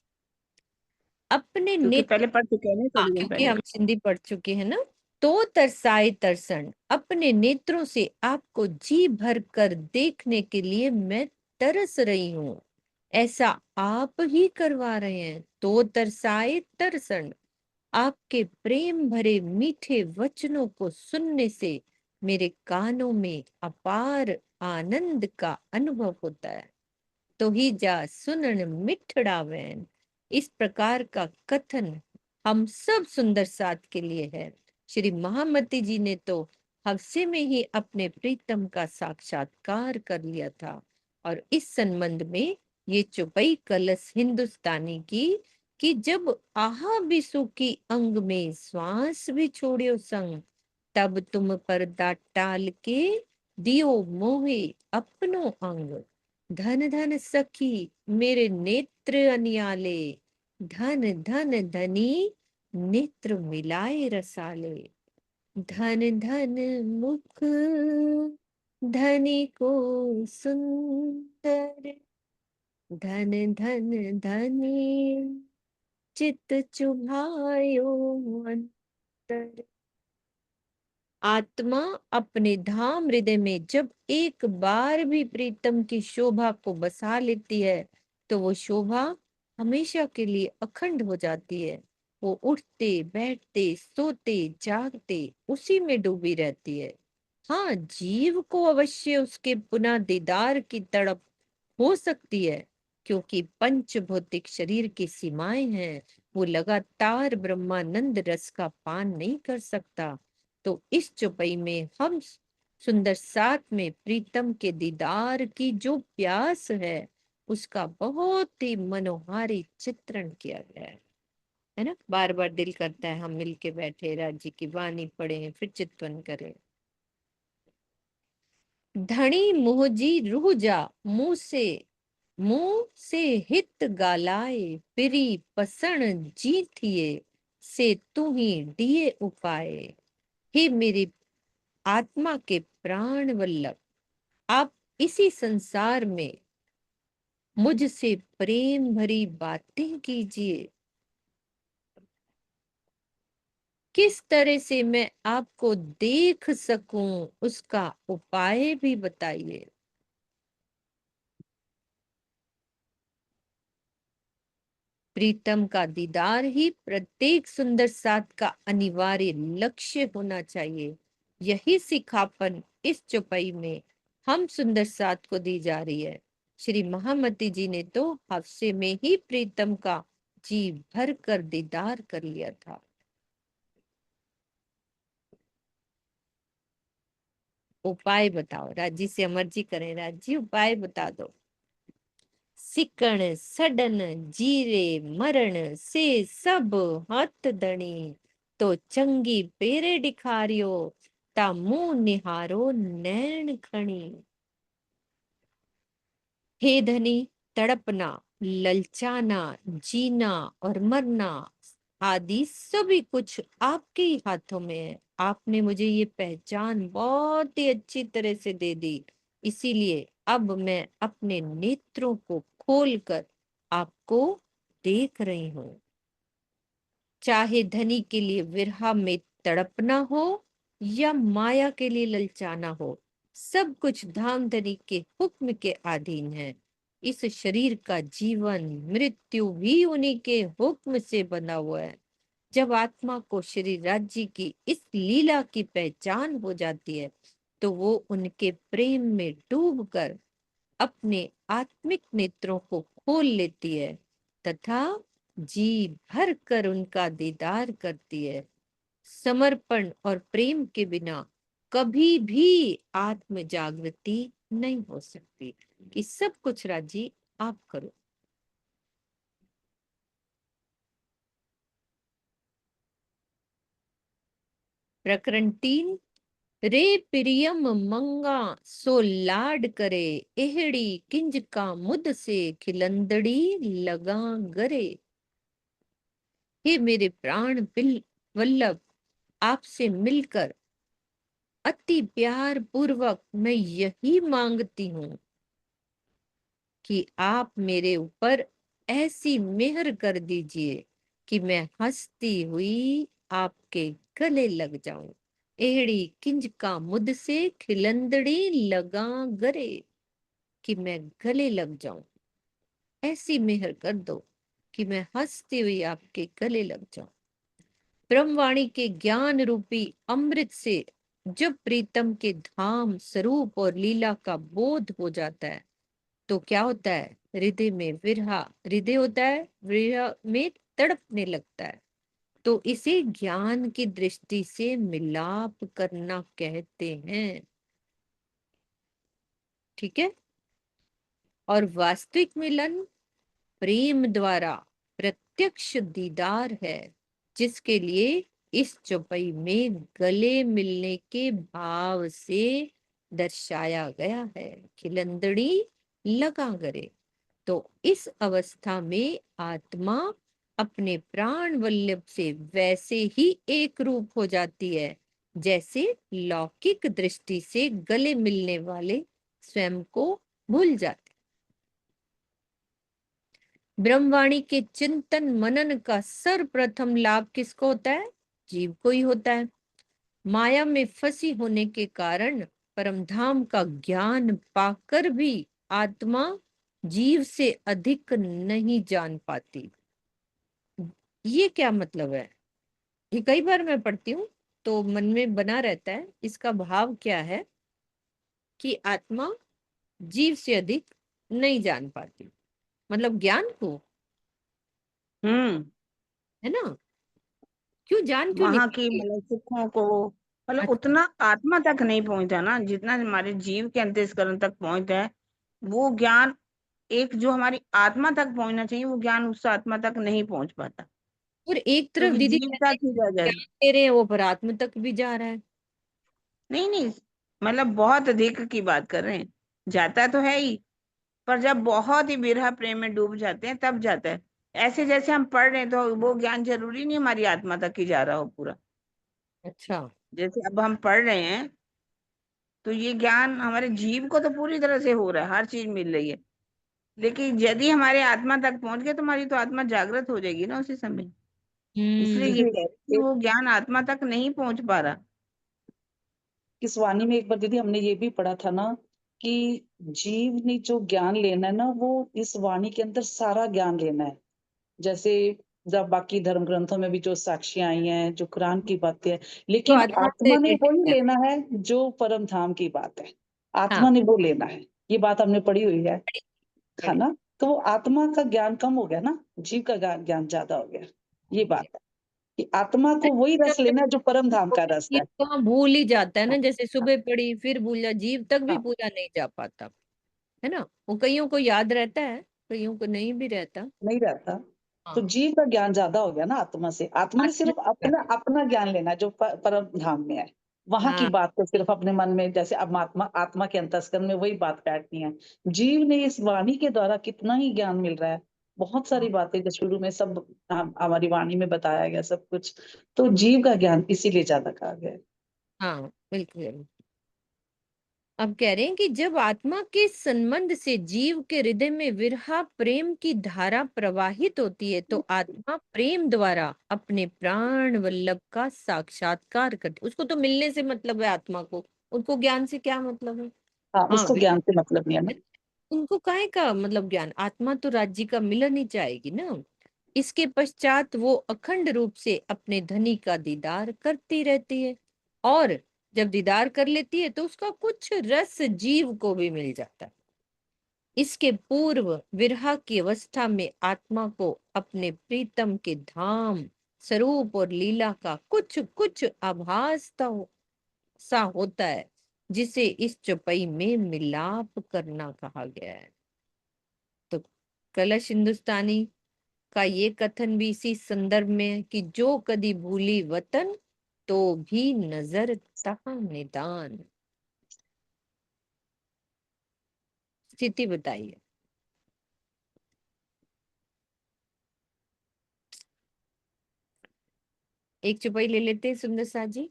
अपने क्योंकि नेत्र, पहले पढ़ चुके हैं ना हाँ थोड़ी देर क्योंकि पहले। हम सिंधी पढ़ चुके हैं ना। तो तरसाए तरसण, अपने नेत्रों से आपको जी भर कर देखने के लिए मैं तरस रही हूँ, ऐसा आप ही करवा रहे हैं। तो तरसाए तरसण, आपके प्रेम भरे मीठे वचनों को सुनने से मेरे कानों में अपार आनंद का अनुभव होता है। तो ही जा सुनन मिठड़ा वैन, इस प्रकार का कथन हम सब सुंदर साथ के लिए है। श्री महामती जी ने तो हफ्से में ही अपने प्रीतम का साक्षात्कार कर लिया था, और इस संबंध में ये चौपाई कलश हिंदुस्तानी की कि जब आहा बिसु की अंग में श्वास भी छोड़ियो संग, तब तुम पर्दा टाल के दियो मोहे अपनो अंग। धन धन सखी मेरे नेत्र अनियाले, धन धन धनी नेत्र मिलाए रसाले, धन धन मुख धनी को सुंदर, धन धन धनी चित चुभायो अंतर। आत्मा अपने धाम हृदय में जब एक बार भी प्रीतम की शोभा को बसा लेती है तो वो शोभा हमेशा के लिए अखंड हो जाती है। वो उठते बैठते सोते जागते उसी में डूबी रहती है। हाँ, जीव को अवश्य उसके पुनः दीदार की तड़प हो सकती है, क्योंकि पंच भौतिक शरीर की सीमाएं हैं। वो लगातार ब्रह्मानंद रस का पान नहीं कर सकता। तो इस चौपाई में हम सुंदर साथ में प्रीतम के दीदार की जो प्यास है उसका बहुत ही मनोहारी चित्रण किया गया है ना। बार बार दिल करता है हम मिलके बैठे राज्य की वाणी पढ़े फिर चित्तवन करें। धनी मोहजी रूह जा, मुंह से हित गालाए, पिरी पसण जी थिए, से तू ही दिए उपाय। हे मेरे आत्मा के प्राण वल्लभ, आप इसी संसार में मुझसे प्रेम भरी बातें कीजिए। किस तरह से मैं आपको देख सकूं उसका उपाय भी बताइए। प्रीतम का दीदार ही प्रत्येक सुंदर साथ का अनिवार्य लक्ष्य होना चाहिए। यही सिखापन इस चौपाई में हम सुंदर साथ को दी जा रही है। श्री महामती जी ने तो हफ्ते में ही प्रीतम का जी भर कर दीदार कर लिया था। उपाय बताओ राजी से, अमर जी करें। राजी उपाय बता दो। सिकण सडन जीरे मरण से सब हथ धणी, तो चंगी पेरे दिखारियो, ता मुंह निहारो नैन खणी। हे धनी, तड़पना, ललचाना, जीना और मरना आदि सभी कुछ आपके ही हाथों में है। आपने मुझे ये पहचान बहुत ही अच्छी तरह से दे दी, इसीलिए अब मैं अपने नेत्रों को खोलकर आपको देख रही हूँ। चाहे धनी के लिए विरह में तड़पना हो या माया के लिए ललचाना हो, सब कुछ धाम धनी के हुक्म के अधीन है। इस शरीर का जीवन मृत्यु भी उन्हीं के हुक्म से बना हुआ है। जब आत्मा को श्री राज्य की इस लीला की पहचान हो जाती है तो वो उनके प्रेम में डूबकर अपने आत्मिक नेत्रों को खोल लेती है तथा जी भर कर उनका दीदार करती है। समर्पण और प्रेम के बिना कभी भी आत्म जागृति नहीं हो सकती। कि सब कुछ राजी आप करो। प्रकरण 3। रे प्रियम मंगा सो लाड करे, एहड़ी किंज का मुद से खिलंदड़ी लगा गरे। हे मेरे प्राण वल्लभ, आपसे मिलकर अति प्यार पूर्वक मैं यही मांगती हूँ कि आप मेरे ऊपर ऐसी मेहर कर दीजिए कि मैं हंसती हुई आपके गले लग जाऊं। एड़ी किंज का मुझ से खिलंदड़ी लगा गरे, कि मैं गले लग जाऊं। ऐसी मेहर कर दो कि मैं हंसती हुई आपके गले लग जाऊं। ब्रह्मवाणी के ज्ञान रूपी अमृत से जब प्रीतम के धाम स्वरूप और लीला का बोध हो जाता है तो क्या होता है, हृदय में विरहा, हृदय होता है विरह में तड़पने लगता है। तो इसे ज्ञान की दृष्टि से मिलाप करना कहते हैं। ठीक है। और वास्तविक मिलन प्रेम द्वारा प्रत्यक्ष दीदार है, जिसके लिए इस चौपाई में गले मिलने के भाव से दर्शाया गया है। खिलंदड़ी लगा गरे। तो इस अवस्था में आत्मा अपने प्राण वल्लभ से वैसे ही एक रूप हो जाती है जैसे लौकिक दृष्टि से गले मिलने वाले स्वयं को भूल जाते। ब्रह्मवाणी के चिंतन मनन का सर्वप्रथम लाभ किसको होता है? जीव को ही होता है। माया में फंसी होने के कारण परमधाम का ज्ञान पाकर भी आत्मा जीव से अधिक नहीं जान पाती। ये क्या मतलब है? ये कई बार मैं पढ़ती हूँ तो मन में बना रहता है। इसका भाव क्या है कि आत्मा जीव से अधिक नहीं जान पाती, मतलब ज्ञान को, हम्म। है ना? क्यों जान क्यों नहीं वहां की पाती? मतलब सुखों को, मतलब अच्छा, उतना आत्मा तक नहीं पहुंचा ना जितना हमारे जीव के अंतःकरण तक पहुंचता है। वो ज्ञान, एक जो हमारी आत्मा तक पहुंचना चाहिए, वो ज्ञान उस आत्मा तक नहीं पहुंच पाता, और एक तरफ क्योंकि दीदी जीव कहते तक हैं ही रह जाता। ज्ञान दे रहे हैं वो पर आत्म तक भी जा रहा है। नहीं नहीं, मतलब बहुत अधिक की बात कर रहे हैं। जाता तो है ही, पर जब बहुत ही बिरहा प्रेम में डूब जाते हैं तब जाता है। ऐसे जैसे हम पढ़ रहे हैं तो वो ज्ञान जरूरी नहीं हमारी आत्मा तक ही जा रहा हो पूरा। अच्छा। जैसे अब हम पढ़ रहे हैं तो ये ज्ञान हमारे जीव को तो पूरी तरह से हो रहा है, हर चीज मिल रही है। लेकिन यदि हमारे आत्मा तक पहुंच गए तो हमारी तो आत्मा जागृत हो जाएगी ना उसी समय। इसलिए ये हम्म। कह रहे हैं कि वो ज्ञान आत्मा तक नहीं पहुंच पा रहा। इस वाणी में एक बार दीदी हमने ये भी पढ़ा था ना कि जीव ने जो ज्ञान लेना है ना, वो इस वाणी के अंदर सारा ज्ञान लेना है। जैसे जब बाकी धर्म ग्रंथों में भी जो साक्ष्यां आई हैं, जो कुरान की बातें हैं, तो लेकिन आत्मा से आत्मा ने रिलेटेड वही है। लेना है जो परम धाम की बात है। हाँ, आत्मा ने वो लेना है। ये बात हमने पढ़ी हुई है बड़ी ना? तो वो आत्मा का ज्ञान कम हो गया ना, जीव का ज्ञान ज्यादा हो गया। ये बात है कि आत्मा को वही रस लेना है जो परम धाम का रस ये है। तो भूल ही जाता है ना, हाँ, जैसे सुबह पढ़ी फिर भूला, जीव तक भी हाँ, पूरा नहीं जा पाता, है ना? वो कईयों को याद रहता है, कईयों को नहीं भी रहता। नहीं रहता। तो हाँ, जीव का ज्ञान ज्यादा हो गया ना आत्मा से। आत्मा ने आत्मा सिर्फ का। अपना अपना ज्ञान लेना है जो परम धाम में है। वहां की हाँ, बात को सिर्फ अपने मन में, जैसे अब आत्मा आत्मा के अंतस्करण में वही बात बैठती है। जीव ने इस वाणी के द्वारा कितना ही ज्ञान मिल रहा है। बहुत सारी बातें जो शुरू में सब हमारी वाणी में बताया गया सब कुछ। तो जीव का ज्ञान इसीलिए ज्यादा कहा गया है। हाँ, बिल्कुल। अब कह रहे हैं कि जब आत्मा के संबंध से जीव के हृदय में विरहा प्रेम की धारा प्रवाहित होती है तो आत्मा प्रेम द्वारा अपने प्राण वल्लभ का साक्षात्कार करती, उसको तो मिलने से मतलब है आत्मा को, उनको ज्ञान से क्या मतलब है? हाँ, हाँ, उसको ज्ञान से मतलब नहीं है ना। उनको काहे का मतलब ज्ञान, आत्मा तो राज्य का मिलन ही चाहेगी ना। इसके पश्चात वो अखंड रूप से अपने धनी का दीदार करती रहती है, और जब दीदार कर लेती है तो उसका कुछ रस जीव को भी मिल जाता है। इसके पूर्व विरह की अवस्था में आत्मा को अपने प्रीतम के धाम स्वरूप और लीला का कुछ कुछ आभास सा होता है, जिसे इस चौपाई में मिलाप करना कहा गया है। तो कलश हिंदुस्तानी का ये कथन भी इसी संदर्भ में है कि जो कदी भूली वतन तो भी नजर तहाँ निदान। स्थिति बताइए। एक चौपाई ले लेते हैं सुंदर सा जी।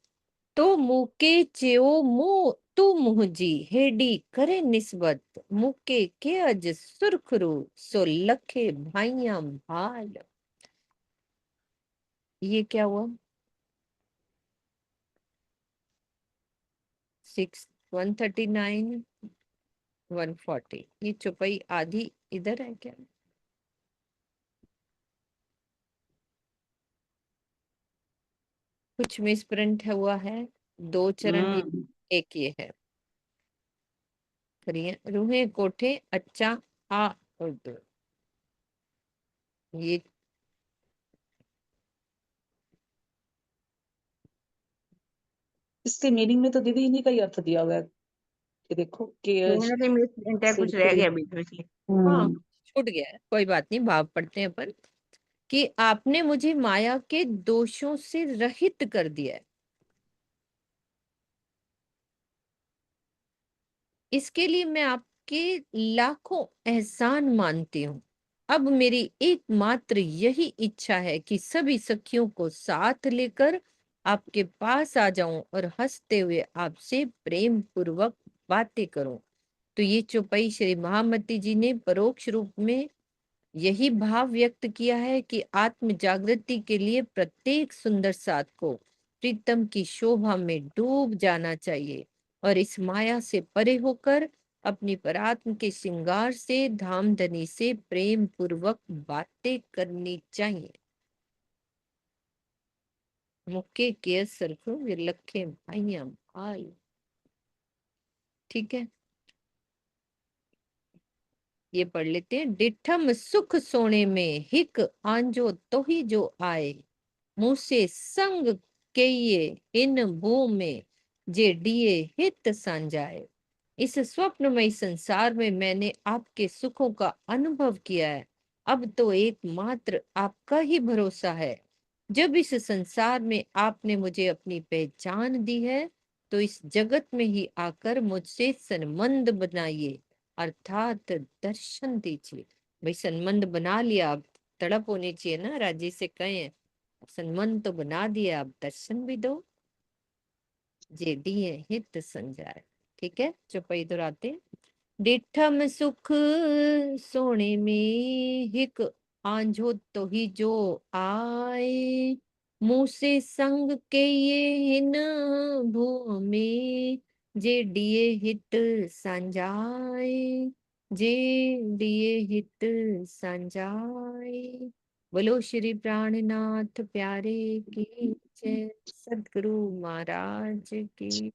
तो मुके च्यो मुंह तू मुहजी हेडी करे निस्बत मुके के अज सुरखरू सो लखे भाइया भाल। ये क्या हुआ? 139 140, ये चौपाई आधी इधर है क्या? कुछ मिसप्रिंट हुआ है, दो चरण ये, हम्म। एक ये है। करिए रूहे कोठे अच्छा आ उर्दू, ये इसके मीनिंग में तो दीदी इन्हीं का ही अर्थ दिया हुआ है कि देखो कि कहीं ना कहीं मिसप्रिंट है, कुछ रह गया बीच में से। हाँ, हम्म। छूट गया है, कोई बात नहीं, भाव पढ़ते हैं अपन। कि आपने मुझे माया के दोषों से रहित कर दिया है, इसके लिए मैं आपके लाखों एहसान मानती हूँ। अब मेरी एकमात्र यही इच्छा है कि सभी सखियों को साथ लेकर आपके पास आ जाऊं और हंसते हुए आपसे प्रेम पूर्वक बातें करूं। तो ये चौपाई श्री महामती जी ने परोक्ष रूप में यही भाव व्यक्त किया है कि आत्म जागृति के लिए प्रत्येक सुंदर साथ को प्रीतम की शोभा में डूब जाना चाहिए और इस माया से परे होकर अपनी परात्म के श्रृंगार से धामधनी से प्रेम पूर्वक बातें करनी चाहिए। मुक्के के सरफ विलखे भाइयां भाई। ठीक है, ये पढ़ लेते हैं। डिठम सुख सोने में हिक आंजो तो ही जो आए, मुँह से संग के ये इन भू में जे डिये हित सांझाए। इस स्वप्नमय संसार में मैंने आपके सुखों का अनुभव किया है। अब तो एकमात्र आपका ही भरोसा है। जब इस संसार में आपने मुझे अपनी पहचान दी है, तो इस जगत में ही आकर मुझसे संबंध बनाइए, अर्थात दर्शन दीजिए। भाई संबंध बना लिया, अब तड़प होनी चाहिए ना, राजी से कहें संबंध तो बना दिया, अब दर्शन भी दो, जे दिए हित संजाए। ठीक है, चौपाई दोहराते हैं। डिठम सुख सोने में हिक आंझो तो ही जो आए, मुँह से संग के ये हिन भू में जे दिए हित संजाए, जे दिए हित संजाए। बोलो श्री प्राणनाथ प्यारे की जय, सदगुरु महाराज की